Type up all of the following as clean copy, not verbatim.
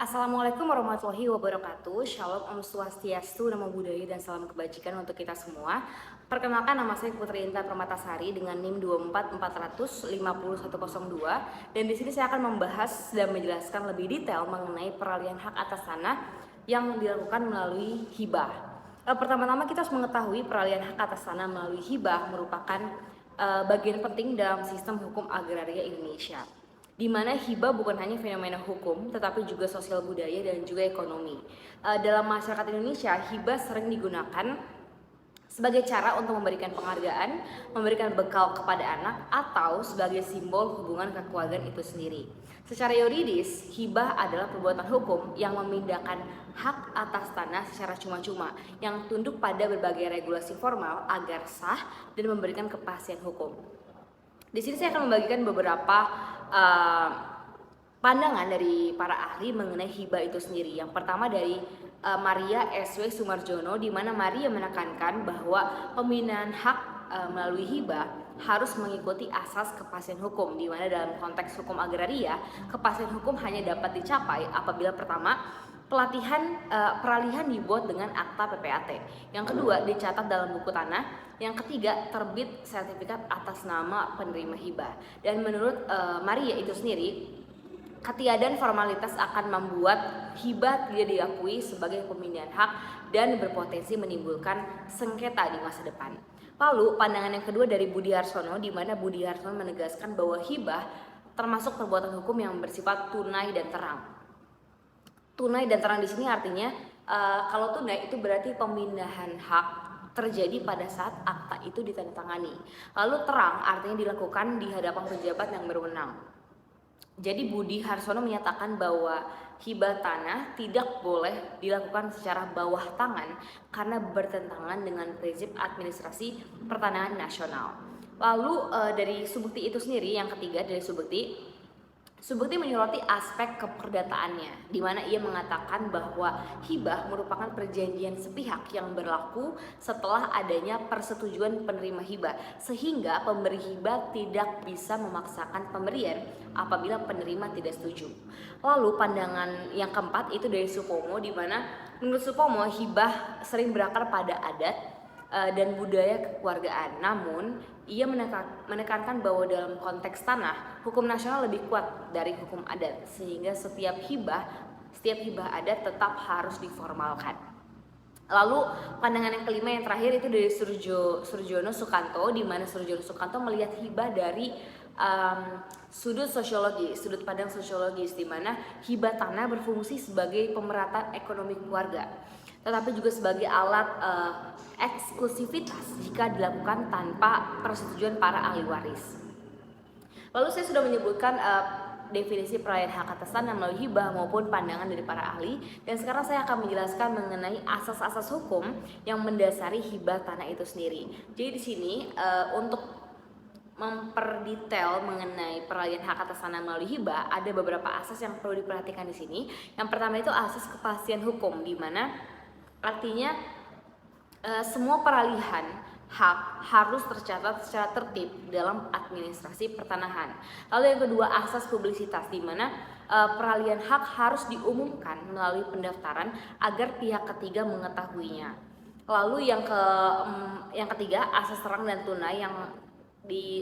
Assalamualaikum warahmatullahi wabarakatuh. Shalom, Om Swastiastu, Namo Buddhaya, dan salam kebajikan untuk kita semua. Perkenalkan, nama saya Putri Intan Permatasari dengan NIM 24400 dan di sini saya akan membahas dan menjelaskan lebih detail mengenai peralihan hak atas tanah yang dilakukan melalui hibah. Pertama-tama kita harus mengetahui peralihan hak atas tanah melalui hibah merupakan bagian penting dalam sistem hukum agraria Indonesia, di mana hibah bukan hanya fenomena hukum, tetapi juga sosial budaya dan juga ekonomi. Dalam masyarakat Indonesia, hibah sering digunakan sebagai cara untuk memberikan penghargaan, memberikan bekal kepada anak, atau sebagai simbol hubungan kekeluargaan itu sendiri. Secara yuridis, hibah adalah perbuatan hukum yang memindahkan hak atas tanah secara cuma-cuma, yang tunduk pada berbagai regulasi formal agar sah dan memberikan kepastian hukum. Di sini saya akan membagikan beberapa pandangan dari para ahli mengenai hibah itu sendiri. Yang pertama dari Maria S.W. Sumarjono, di mana Maria menekankan bahwa pemindahan hak melalui hibah harus mengikuti asas kepastian hukum, di mana dalam konteks hukum agraria, kepastian hukum hanya dapat dicapai apabila pertama, peralihan dibuat dengan akta PPAT. Yang kedua, dicatat dalam buku tanah. Yang ketiga, terbit sertifikat atas nama penerima hibah. Dan menurut Maria itu sendiri, ketiadaan formalitas akan membuat hibah tidak diakui sebagai pemindahan hak dan berpotensi menimbulkan sengketa di masa depan. Lalu pandangan yang kedua dari Budi Harsono, di mana Budi Harsono menegaskan bahwa hibah termasuk perbuatan hukum yang bersifat tunai dan terang. Tunai dan terang di sini artinya kalau tunai itu berarti pemindahan hak terjadi pada saat akta itu ditandatangani. Lalu terang artinya dilakukan di hadapan pejabat yang berwenang. Jadi Budi Harsono menyatakan bahwa hibah tanah tidak boleh dilakukan secara bawah tangan karena bertentangan dengan prinsip administrasi pertanahan nasional. Lalu dari Subukti itu sendiri, yang ketiga dari Subukti menyoroti aspek keperdataannya, di mana ia mengatakan bahwa hibah merupakan perjanjian sepihak yang berlaku setelah adanya persetujuan penerima hibah, sehingga pemberi hibah tidak bisa memaksakan pemberian apabila penerima tidak setuju. Lalu pandangan yang keempat itu dari Supomo, di mana menurut Supomo hibah sering berakar pada adat dan budaya kekeluargaan. Namun, ia menekankan bahwa dalam konteks tanah, hukum nasional lebih kuat dari hukum adat, sehingga setiap hibah adat tetap harus diformalkan. Lalu pandangan yang kelima yang terakhir itu dari Surjono Sukanto, di mana Surjono Sukanto melihat hibah dari sudut pandang sosiologis, di mana hibah tanah berfungsi sebagai pemerataan ekonomi keluarga, tetapi juga sebagai alat eksklusivitas jika dilakukan tanpa persetujuan para ahli waris. Lalu saya sudah menyebutkan definisi peralihan hak atas tanah melalui hibah maupun pandangan dari para ahli, dan sekarang saya akan menjelaskan mengenai asas-asas hukum yang mendasari hibah tanah itu sendiri. Jadi di sini untuk memperdetail mengenai peralihan hak atas tanah melalui hibah, ada beberapa asas yang perlu diperhatikan di sini. Yang pertama itu asas kepastian hukum, di mana artinya semua peralihan hak harus tercatat secara tertib dalam administrasi pertanahan. Lalu yang kedua, asas publisitas, di mana peralihan hak harus diumumkan melalui pendaftaran agar pihak ketiga mengetahuinya. Lalu yang ketiga, asas terang dan tunai yang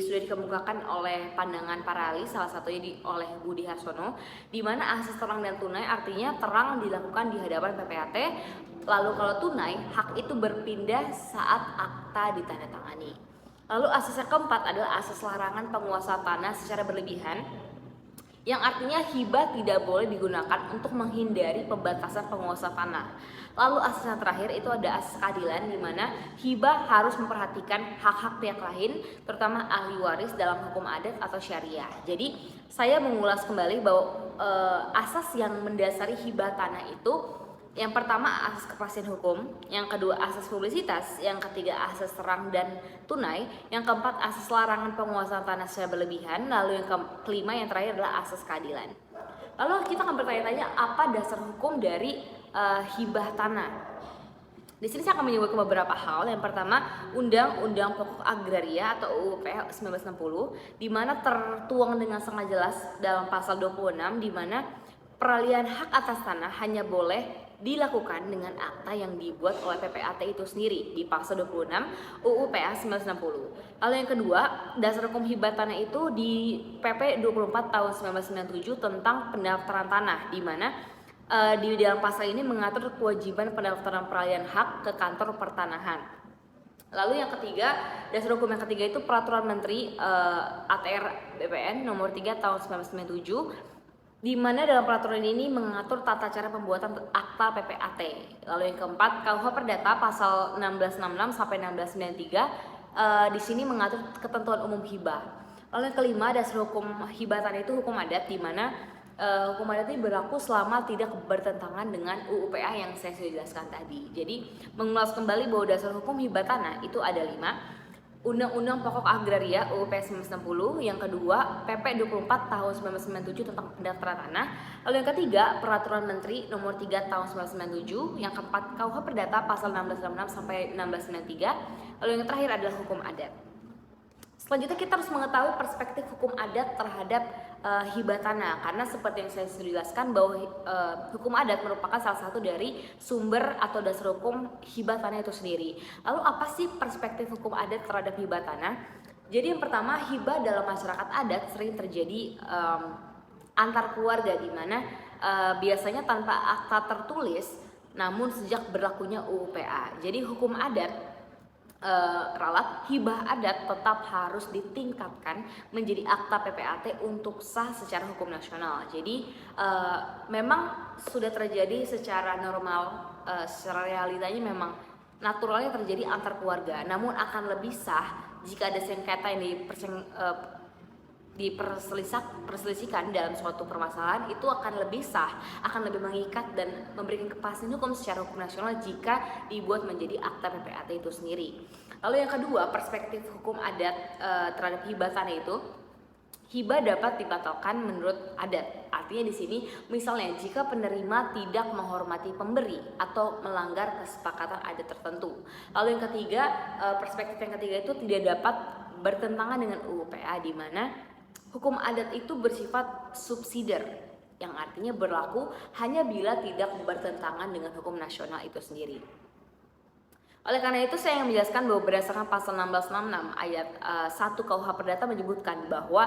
sudah dikemukakan oleh pandangan para ahli, salah satunya oleh Budi Harsono, di mana asas terang dan tunai artinya terang dilakukan di hadapan PPAT. Lalu kalau tunai, hak itu berpindah saat akta ditandatangani. Lalu asas yang keempat adalah asas larangan penguasa tanah secara berlebihan, yang artinya hibah tidak boleh digunakan untuk menghindari pembatasan penguasa tanah. Lalu asas yang terakhir itu ada asas keadilan, di mana hibah harus memperhatikan hak-hak pihak lain, terutama ahli waris dalam hukum adat atau syariah. Jadi saya mengulas kembali bahwa asas yang mendasari hibah tanah itu, yang pertama asas kepastian hukum, yang kedua asas publisitas, yang ketiga asas terang dan tunai, yang keempat asas larangan penguasaan tanah secara berlebihan, lalu yang kelima yang terakhir adalah asas keadilan. Lalu kita akan bertanya-tanya apa dasar hukum dari hibah tanah. Di sini saya akan menyebutkan beberapa hal. Yang pertama, Undang-Undang Pokok Agraria atau UU PH 1960, di mana tertuang dengan sangat jelas dalam pasal 26, di mana peralihan hak atas tanah hanya boleh dilakukan dengan akta yang dibuat oleh PPAT itu sendiri di pasal 26 UU PA 1960. Lalu yang kedua, dasar hukum hibah tanah itu di PP 24 tahun 1997 tentang pendaftaran tanah, di mana di dalam pasal ini mengatur kewajiban pendaftaran peralihan hak ke kantor pertanahan. Lalu yang ketiga, dasar hukum yang ketiga itu Peraturan Menteri ATR BPN nomor 3 tahun 1997, di mana dalam peraturan ini mengatur tata cara pembuatan akta PPAT. Lalu yang keempat, KUH Perdata pasal 1666 sampai 1693 di sini mengatur ketentuan umum hibah. Lalu yang kelima, dasar hukum hibah tanah itu hukum adat, di mana hukum adat ini berlaku selama tidak bertentangan dengan UU PA yang saya sudah jelaskan tadi. Jadi mengulas kembali bahwa dasar hukum hibah tanah itu ada 5. Undang-Undang Pokok Agraria UU PA 1960, yang kedua PP 24 tahun 1997 tentang pendaftaran tanah, lalu yang ketiga Peraturan Menteri nomor 3 tahun 1997, yang keempat KUH Perdata pasal 1666 sampai 1693, lalu yang terakhir adalah hukum adat. Selanjutnya kita harus mengetahui perspektif hukum adat terhadap hibah tanah, karena seperti yang saya sudah jelaskan bahwa hukum adat merupakan salah satu dari sumber atau dasar hukum hibah tanah itu sendiri. Lalu apa sih perspektif hukum adat terhadap hibah tanah? Jadi yang pertama, hibah dalam masyarakat adat sering terjadi antar keluarga, di mana biasanya tanpa akta tertulis, namun sejak berlakunya UU PA. Jadi hukum adat ralat hibah adat tetap harus ditingkatkan menjadi akta PPAT untuk sah secara hukum nasional. Jadi memang sudah terjadi secara normal, secara realitanya memang naturalnya terjadi antar keluarga, namun akan lebih sah jika ada sengketa yang diperselisihkan dalam suatu permasalahan, itu akan lebih sah, akan lebih mengikat dan memberikan kepastian hukum secara hukum nasional jika dibuat menjadi akta PPAT itu sendiri. Lalu yang kedua, perspektif hukum adat terhadap hibah tanah itu, hibah dapat dibatalkan menurut adat. Artinya di sini misalnya jika penerima tidak menghormati pemberi atau melanggar kesepakatan adat tertentu. Lalu yang ketiga, perspektif yang ketiga itu tidak dapat bertentangan dengan UU PA, di mana hukum adat itu bersifat subsidiar, yang artinya berlaku hanya bila tidak bertentangan dengan hukum nasional itu sendiri. Oleh karena itu saya ingin menjelaskan bahwa berdasarkan pasal 1666 ayat 1 KUH Perdata menyebutkan bahwa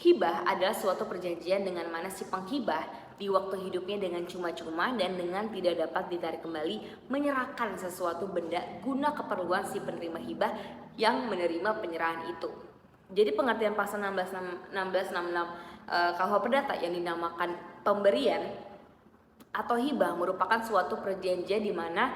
hibah adalah suatu perjanjian dengan mana si penghibah di waktu hidupnya dengan cuma-cuma dan dengan tidak dapat ditarik kembali menyerahkan sesuatu benda guna keperluan si penerima hibah yang menerima penyerahan itu. Jadi pengertian pasal 1666 KUH Perdata yang dinamakan pemberian atau hibah merupakan suatu perjanjian di mana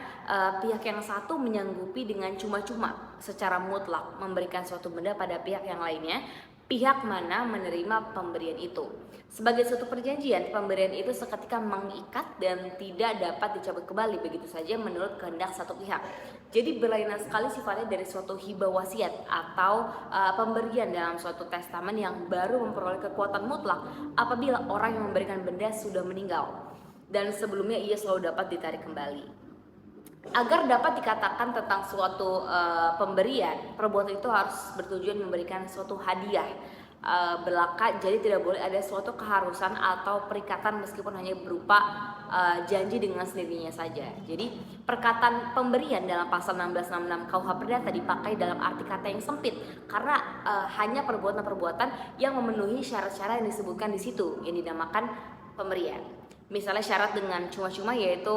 pihak yang satu menyanggupi dengan cuma-cuma secara mutlak memberikan suatu benda pada pihak yang lainnya, pihak mana menerima pemberian itu. Sebagai suatu perjanjian, pemberian itu seketika mengikat dan tidak dapat dicabut kembali begitu saja menurut kehendak satu pihak. Jadi berlainan sekali sifatnya dari suatu hibah wasiat atau pemberian dalam suatu testamen yang baru memperoleh kekuatan mutlak apabila orang yang memberikan benda sudah meninggal dan sebelumnya ia selalu dapat ditarik kembali. Agar dapat dikatakan tentang suatu pemberian, perbuatan itu harus bertujuan memberikan suatu hadiah belaka, jadi tidak boleh ada suatu keharusan atau perikatan meskipun hanya berupa janji dengan sendirinya saja. Jadi perkataan pemberian dalam pasal 1666 KUH Perdata dipakai dalam arti kata yang sempit karena hanya perbuatan-perbuatan yang memenuhi syarat-syarat yang disebutkan di situ yang dinamakan pemberian. Misalnya syarat dengan cuma-cuma yaitu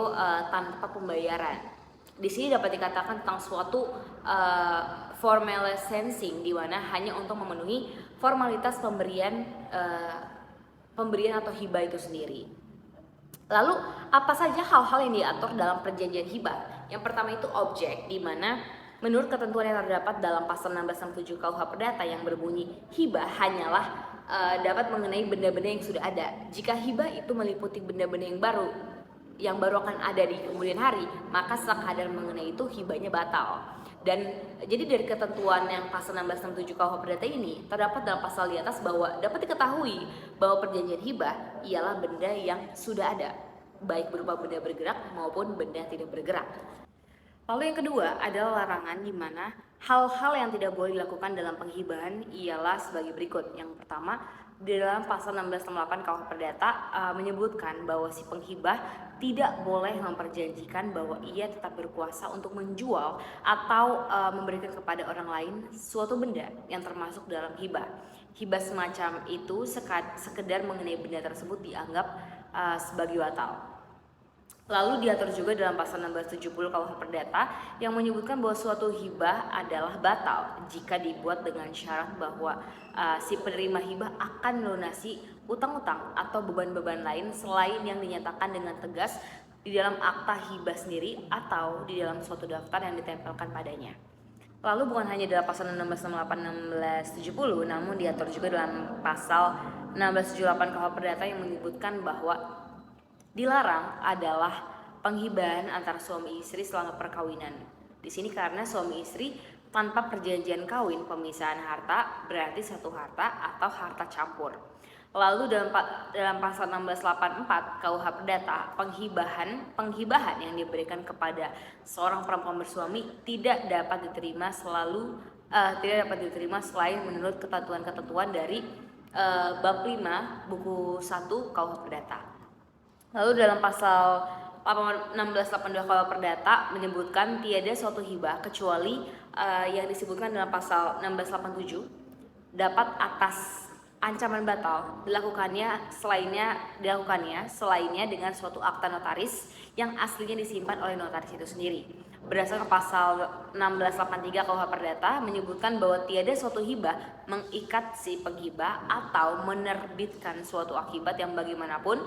tanpa pembayaran. Di sini dapat dikatakan tentang suatu formal licensing di mana hanya untuk memenuhi formalitas pemberian atau hibah itu sendiri. Lalu apa saja hal-hal yang diatur dalam perjanjian hibah? Yang pertama itu objek, di mana menurut ketentuan yang terdapat dalam pasal 1667 KUH Perdata yang berbunyi hibah hanyalah dapat mengenai benda-benda yang sudah ada. Jika hibah itu meliputi benda-benda yang baru akan ada di kemudian hari, maka sekadar mengenai itu hibahnya batal. Dan jadi dari ketentuan yang pasal 1667 KUH Perdata ini terdapat dalam pasal di atas bahwa dapat diketahui bahwa perjanjian hibah ialah benda yang sudah ada, baik berupa benda bergerak maupun benda tidak bergerak. Lalu yang kedua adalah larangan, di mana hal-hal yang tidak boleh dilakukan dalam penghibahan ialah sebagai berikut. Yang pertama, di dalam pasal 1668 KUH Perdata menyebutkan bahwa si penghibah tidak boleh memperjanjikan bahwa ia tetap berkuasa untuk menjual atau memberikan kepada orang lain suatu benda yang termasuk dalam hibah. Hibah semacam itu sekedar mengenai benda tersebut dianggap sebagai batal. Lalu diatur juga dalam pasal 1670 KUH Perdata yang menyebutkan bahwa suatu hibah adalah batal jika dibuat dengan syarat bahwa si penerima hibah akan melunasi utang-utang atau beban-beban lain selain yang dinyatakan dengan tegas di dalam akta hibah sendiri atau di dalam suatu daftar yang ditempelkan padanya. Lalu bukan hanya dalam pasal 1668-1670, namun diatur juga dalam pasal 1678 KUH Perdata yang menyebutkan bahwa dilarang adalah penghibahan antara suami istri selama perkawinan. Di sini karena suami istri tanpa perjanjian kawin pemisahan harta berarti satu harta atau harta campur. Lalu dalam pasal 1684 KUH Perdata, penghibahan yang diberikan kepada seorang perempuan bersuami tidak dapat diterima selain menurut ketentuan-ketentuan dari bab 5 buku 1 KUH Perdata. Lalu dalam pasal 1682 KUH Perdata menyebutkan tiada suatu hibah kecuali yang disebutkan dalam pasal 1687 dapat atas ancaman batal dilakukannya selainnya dengan suatu akta notaris yang aslinya disimpan oleh notaris itu sendiri. Berdasarkan pasal 1683 KUH Perdata menyebutkan bahwa tiada suatu hibah mengikat si penghibah atau menerbitkan suatu akibat yang bagaimanapun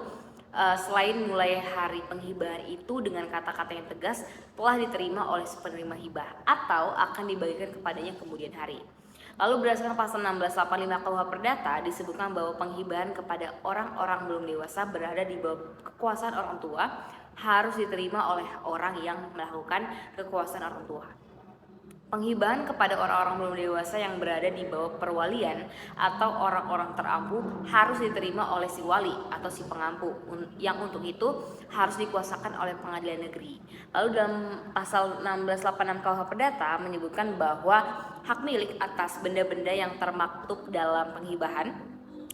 selain mulai hari penghibahan itu dengan kata-kata yang tegas telah diterima oleh penerima hibah atau akan dibagikan kepadanya kemudian hari. Lalu berdasarkan pasal 1685 KUH Perdata disebutkan bahwa penghibahan kepada orang-orang belum dewasa berada di bawah kekuasaan orang tua harus diterima oleh orang yang melakukan kekuasaan orang tua. Penghibahan kepada orang-orang belum dewasa yang berada di bawah perwalian atau orang-orang terampu harus diterima oleh si wali atau si pengampu yang untuk itu harus dikuasakan oleh pengadilan negeri. Lalu dalam pasal 1686 KUH Perdata menyebutkan bahwa hak milik atas benda-benda yang termaktub dalam penghibahan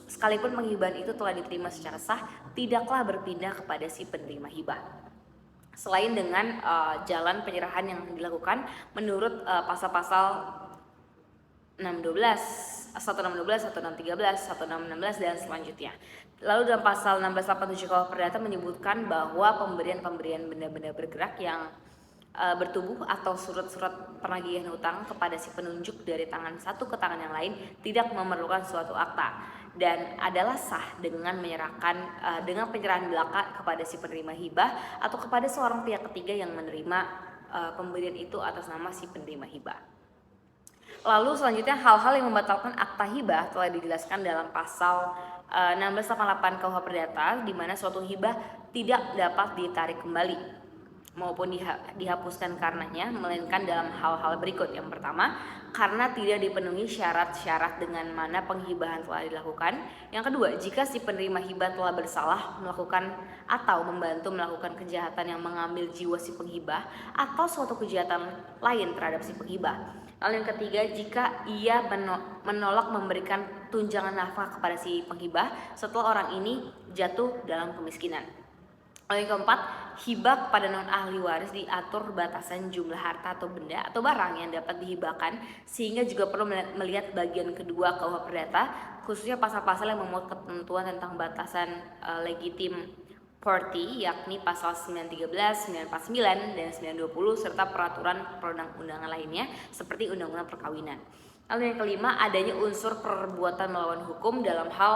sekalipun penghibahan itu telah diterima secara sah tidaklah berpindah kepada si penerima hibah. Selain dengan jalan penyerahan yang dilakukan menurut pasal-pasal 612, 1612, 1613, 1616 dan selanjutnya. Lalu dalam pasal 1687 KUH Perdata menyebutkan bahwa pemberian benda-benda bergerak yang bertubuh atau surat-surat penagihan hutang kepada si penunjuk dari tangan satu ke tangan yang lain tidak memerlukan suatu akta dan adalah sah dengan menyerahkan dengan penyerahan belaka kepada si penerima hibah atau kepada seorang pihak ketiga yang menerima pemberian itu atas nama si penerima hibah. Lalu selanjutnya hal-hal yang membatalkan akta hibah telah dijelaskan dalam pasal 1688 KUH Perdata di mana suatu hibah tidak dapat ditarik kembali maupun dihapuskan karenanya melainkan dalam hal-hal berikut. Yang pertama, karena tidak dipenuhi syarat-syarat dengan mana penghibahan telah dilakukan. Yang kedua, jika si penerima hibah telah bersalah melakukan atau membantu melakukan kejahatan yang mengambil jiwa si penghibah atau suatu kejahatan lain terhadap si penghibah. Lalu yang ketiga, jika ia menolak memberikan tunjangan nafkah kepada si penghibah setelah orang ini jatuh dalam kemiskinan. Lalu yang keempat, hibah kepada non ahli waris diatur batasan jumlah harta atau benda atau barang yang dapat dihibahkan sehingga juga perlu melihat bagian kedua KUH Perdata khususnya pasal-pasal yang memuat ketentuan tentang batasan legitim property yakni pasal 913, 949 dan 920 serta peraturan perundang-undangan lainnya seperti undang-undang perkawinan. Lalu yang kelima, adanya unsur perbuatan melawan hukum dalam hal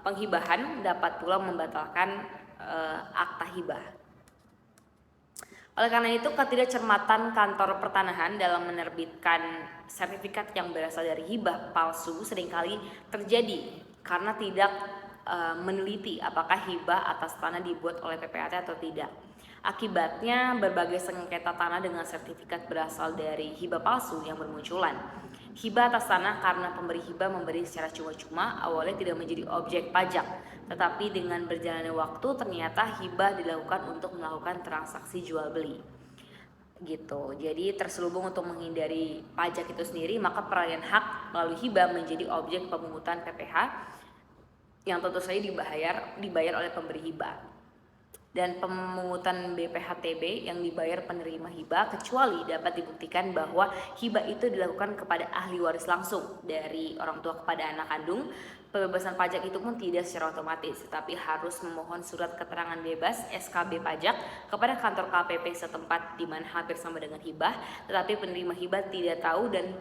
penghibahan dapat pula membatalkan akta hibah. Oleh karena itu, ketidakcermatan kantor pertanahan dalam menerbitkan sertifikat yang berasal dari hibah palsu seringkali terjadi karena tidak meneliti apakah hibah atas tanah dibuat oleh PPAT atau tidak. Akibatnya, berbagai sengketa tanah dengan sertifikat berasal dari hibah palsu yang bermunculan. Hibah atas tanah karena pemberi hibah memberi secara cuma-cuma awalnya tidak menjadi objek pajak, tetapi dengan berjalannya waktu ternyata hibah dilakukan untuk melakukan transaksi jual beli. Gitu. Jadi terselubung untuk menghindari pajak itu sendiri, maka peralihan hak melalui hibah menjadi objek pemungutan PPh yang tentu saja dibayar oleh pemberi hibah, dan pemungutan BPHTB yang dibayar penerima hibah kecuali dapat dibuktikan bahwa hibah itu dilakukan kepada ahli waris langsung dari orang tua kepada anak kandung. Pembebasan pajak itu pun tidak secara otomatis, tetapi harus memohon surat keterangan bebas SKB pajak kepada kantor KPP setempat, di mana hampir sama dengan hibah, tetapi penerima hibah tidak tahu dan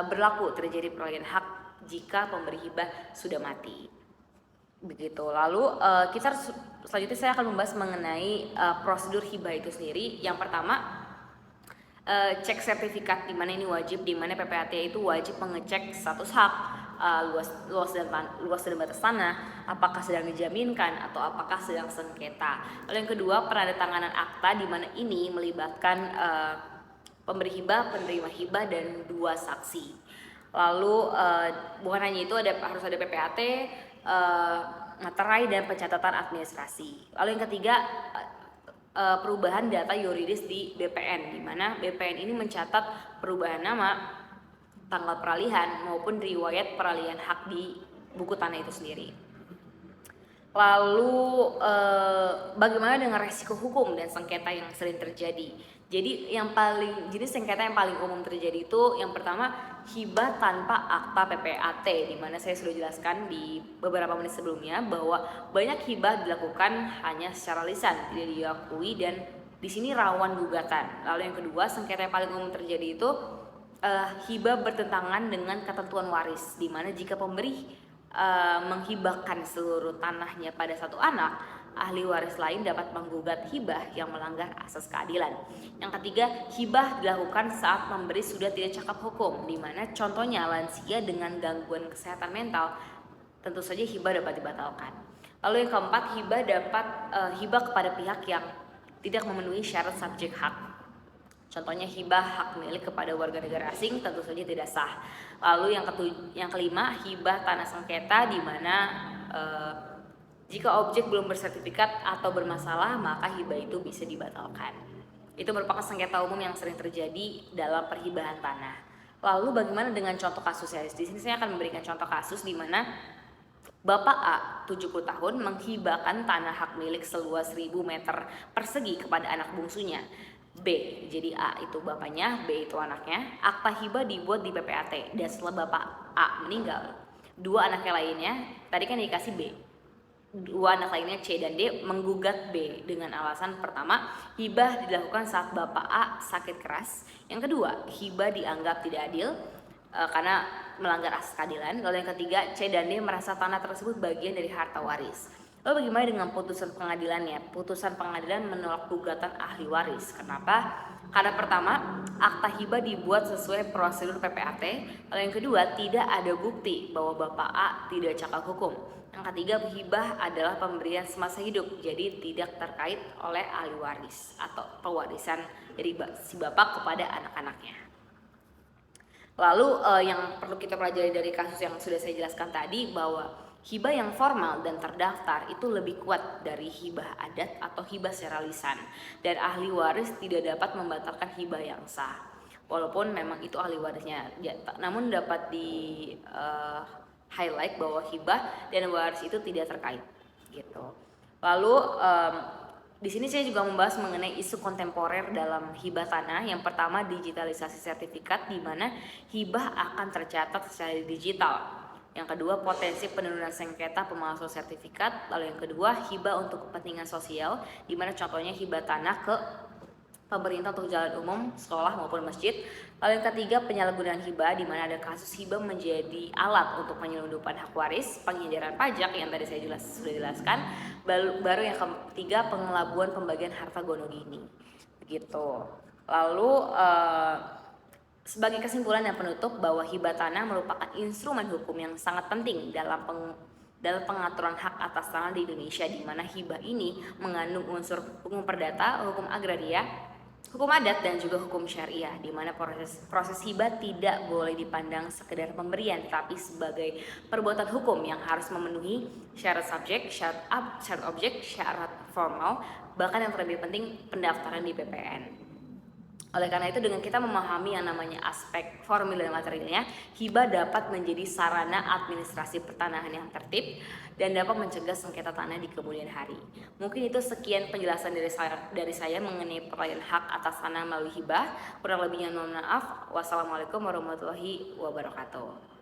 berlaku terjadi peralihan hak jika pemberi hibah sudah mati. Begitu. Lalu selanjutnya saya akan membahas mengenai prosedur hibah itu sendiri. Yang pertama, cek sertifikat, di mana ini wajib, di mana PPAT itu wajib mengecek status hak, luas dan batas tanah, apakah sedang dijaminkan atau apakah sedang sengketa. Lalu yang kedua, penandatanganan akta, di mana ini melibatkan pemberi hibah, penerima hibah, dan 2 saksi. Lalu bukan hanya itu, harus ada PPAT, materai, dan pencatatan administrasi. Lalu yang ketiga, perubahan data yuridis di BPN, di mana BPN ini mencatat perubahan nama, tanggal peralihan maupun riwayat peralihan hak di buku tanah itu sendiri. Lalu bagaimana dengan resiko hukum dan sengketa yang sering terjadi? Jadi jenis sengketa yang paling umum terjadi itu yang pertama, hibah tanpa akta PPAT, di mana saya sudah jelaskan di beberapa menit sebelumnya bahwa banyak hibah dilakukan hanya secara lisan, tidak diakui, dan di sini rawan gugatan. Lalu yang kedua, sengketa yang paling umum terjadi itu hibah bertentangan dengan ketentuan waris, di mana jika pemberi menghibahkan seluruh tanahnya pada satu anak, ahli waris lain dapat menggugat hibah yang melanggar asas keadilan. Yang ketiga, hibah dilakukan saat pemberi sudah tidak cakap hukum, di mana contohnya lansia dengan gangguan kesehatan mental, tentu saja hibah dapat dibatalkan. Lalu yang keempat, hibah kepada pihak yang tidak memenuhi syarat subjek hak. Contohnya hibah hak milik kepada warga negara asing, tentu saja tidak sah. Lalu yang kelima, hibah tanah sengketa, di mana jika objek belum bersertifikat atau bermasalah, maka hibah itu bisa dibatalkan. Itu merupakan sengketa umum yang sering terjadi dalam perhibahan tanah. Lalu bagaimana dengan contoh kasusnya? Di sini saya akan memberikan contoh kasus di mana Bapak A, 70 tahun, menghibahkan tanah hak milik seluas 1000 meter persegi kepada anak bungsunya, B. Jadi A itu bapaknya, B itu anaknya. Akta hibah dibuat di PPAT, dan setelah Bapak A meninggal, 2 anaknya lainnya, tadi kan dikasih B, 2 anak lainnya C dan D menggugat B dengan alasan pertama, hibah dilakukan saat Bapak A sakit keras. Yang kedua, hibah dianggap tidak adil karena melanggar asas keadilan. Lalu yang ketiga, C dan D merasa tanah tersebut bagian dari harta waris. Lalu bagaimana dengan putusan pengadilannya? Putusan pengadilan menolak gugatan ahli waris. Kenapa? Karena pertama, akta hibah dibuat sesuai prosedur PPAT. Lalu yang kedua, tidak ada bukti bahwa Bapak A tidak cakap hukum. Yang ketiga, hibah adalah pemberian semasa hidup, jadi tidak terkait oleh ahli waris atau pewarisan dari si bapak kepada anak-anaknya. Lalu yang perlu kita pelajari dari kasus yang sudah saya jelaskan tadi, bahwa hibah yang formal dan terdaftar itu lebih kuat dari hibah adat atau hibah secara lisan, dan ahli waris tidak dapat membatalkan hibah yang sah. Walaupun memang itu ahli warisnya, namun dapat di highlight bahwa hibah dan waris itu tidak terkait gitu. Lalu di sini saya juga membahas mengenai isu kontemporer dalam hibah tanah. Yang pertama, digitalisasi sertifikat, di mana hibah akan tercatat secara digital. Yang kedua, potensi penurunan sengketa pemalsuan sertifikat. Lalu yang kedua, hibah untuk kepentingan sosial, di mana contohnya hibah tanah ke pemerintah untuk jalan umum, sekolah maupun masjid. Lalu yang ketiga, penyalahgunaan hibah, di mana ada kasus hibah menjadi alat untuk penyelundupan hak waris, penghindaran pajak yang tadi saya sudah jelaskan. Baru yang ketiga, pengelabuan pembagian harta gonogini. Begitu. Lalu sebagai kesimpulan dan penutup, bahwa hibah tanah merupakan instrumen hukum yang sangat penting dalam pengaturan hak atas tanah di Indonesia, di mana hibah ini mengandung unsur hukum perdata, hukum agraria, hukum adat, dan juga hukum syariah, di mana proses hibah tidak boleh dipandang sekedar pemberian, tapi sebagai perbuatan hukum yang harus memenuhi syarat subjek, syarat objek, syarat formal, bahkan yang terlebih penting pendaftaran di PPN. Oleh karena itu, dengan kita memahami yang namanya aspek formil dan materialnya, hibah dapat menjadi sarana administrasi pertanahan yang tertib dan dapat mencegah sengketa tanah di kemudian hari. Mungkin itu sekian penjelasan dari saya mengenai perayaan hak atas tanah melalui hibah. Kurang lebihnya mohon maaf. Wassalamualaikum warahmatullahi wabarakatuh.